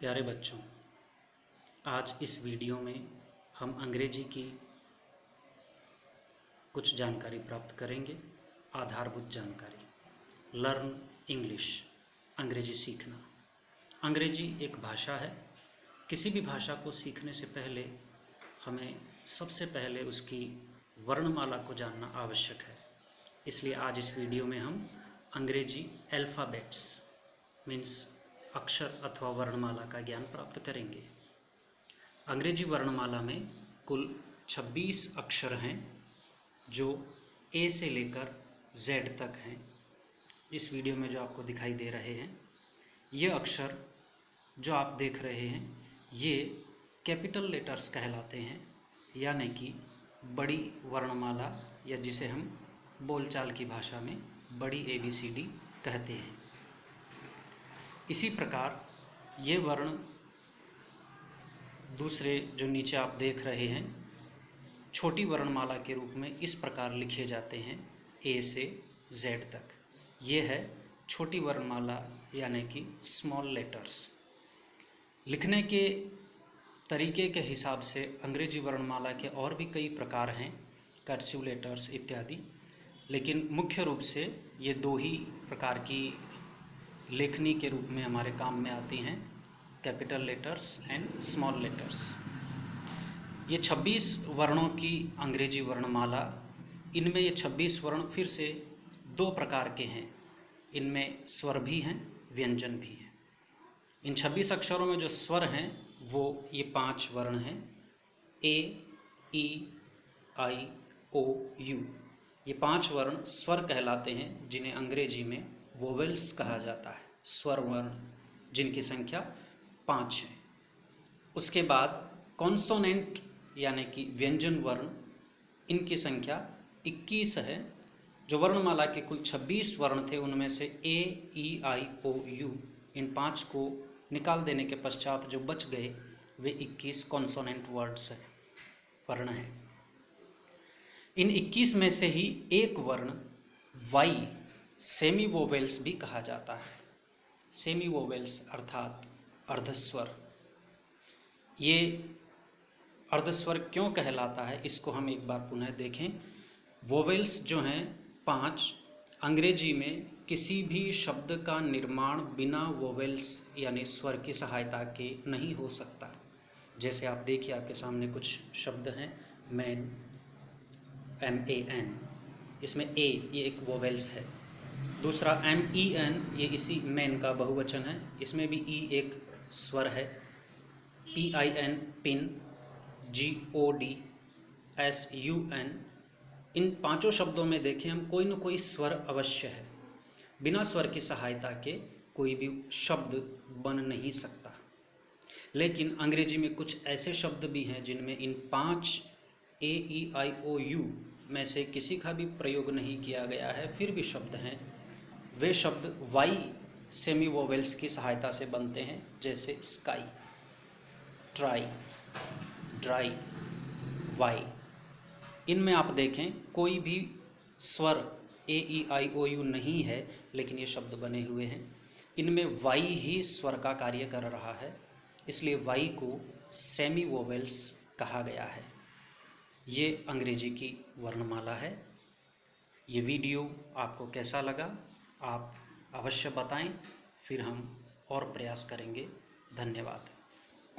प्यारे बच्चों, आज इस वीडियो में हम अंग्रेजी की कुछ जानकारी प्राप्त करेंगे। आधारभूत जानकारी। लर्न इंग्लिश, अंग्रेजी सीखना। अंग्रेजी एक भाषा है। किसी भी भाषा को सीखने से पहले हमें सबसे पहले उसकी वर्णमाला को जानना आवश्यक है। इसलिए आज इस वीडियो में हम अंग्रेजी अल्फ़ाबेट्स मीन्स अक्षर अथवा वर्णमाला का ज्ञान प्राप्त करेंगे। अंग्रेजी वर्णमाला में कुल 26 अक्षर हैं जो ए से लेकर जेड तक हैं। इस वीडियो में जो आपको दिखाई दे रहे हैं ये अक्षर जो आप देख रहे हैं ये कैपिटल लेटर्स कहलाते हैं, यानी कि बड़ी वर्णमाला, या जिसे हम बोलचाल की भाषा में बड़ी ABCD कहते हैं। इसी प्रकार ये वर्ण दूसरे जो नीचे आप देख रहे हैं छोटी वर्णमाला के रूप में इस प्रकार लिखे जाते हैं A से Z तक। ये है छोटी वर्णमाला यानी कि स्मॉल लेटर्स। लिखने के तरीके के हिसाब से अंग्रेजी वर्णमाला के और भी कई प्रकार हैं, कर्सिव लेटर्स इत्यादि, लेकिन मुख्य रूप से ये दो ही प्रकार की लेखनी के रूप में हमारे काम में आती हैं, capital letters and small letters. ये 26 वर्णों की अंग्रेजी वर्णमाला, इनमें ये 26 वर्ण फिर से दो प्रकार के हैं। इनमें स्वर भी हैं, व्यंजन भी हैं। इन 26 अक्षरों में जो स्वर हैं वो ये 5 वर्ण हैं, A, E, I, O, U। ये 5 वर्ण स्वर कहलाते हैं, जिन्हें अंग्रेजी में वोवेल्स कहा जाता है। स्वर वर्ण जिनकी संख्या 5 है। उसके बाद कॉन्सोनेंट यानी कि व्यंजन वर्ण, इनकी संख्या 21 है। जो वर्णमाला के कुल 26 वर्ण थे उनमें से A, E, I, O, U इन 5 को निकाल देने के पश्चात जो बच गए वे 21 कॉन्सोनेंट वर्ड्स हैं, वर्ण हैं। इन 21 में से ही एक वर्ण Y सेमी वोवेल्स भी कहा जाता है। सेमी वोवेल्स अर्थात अर्धस्वर। ये अर्धस्वर क्यों कहलाता है इसको हम एक बार पुनः देखें। वोवेल्स जो हैं 5, अंग्रेजी में किसी भी शब्द का निर्माण बिना वोवेल्स यानी स्वर की सहायता के नहीं हो सकता। जैसे आप देखिए, आपके सामने कुछ शब्द हैं, मैन, MAN, इसमें A ये एक वोवेल्स है। दूसरा MEN, ये इसी मैन का बहुवचन है, इसमें भी E एक स्वर है। PIN, पिन, GOD, SUN, इन 5 शब्दों में देखें हम कोई न कोई स्वर अवश्य है। बिना स्वर की सहायता के कोई भी शब्द बन नहीं सकता। लेकिन अंग्रेजी में कुछ ऐसे शब्द भी हैं जिनमें इन 5 A, E, I, O, U में से किसी का भी प्रयोग नहीं किया गया है, फिर भी शब्द हैं। वे शब्द Y सेमी वोवेल्स की सहायता से बनते हैं, जैसे स्काई, ट्राई, ड्राई, वाई। इनमें आप देखें कोई भी स्वर A, E, I, O, U नहीं है, लेकिन ये शब्द बने हुए हैं। इनमें Y ही स्वर का कार्य कर रहा है, इसलिए Y को सेमी वोवेल्स कहा गया है। ये अंग्रेजी की वर्णमाला है। ये वीडियो आपको कैसा लगा आप अवश्य बताएं, फिर हम और प्रयास करेंगे। धन्यवाद।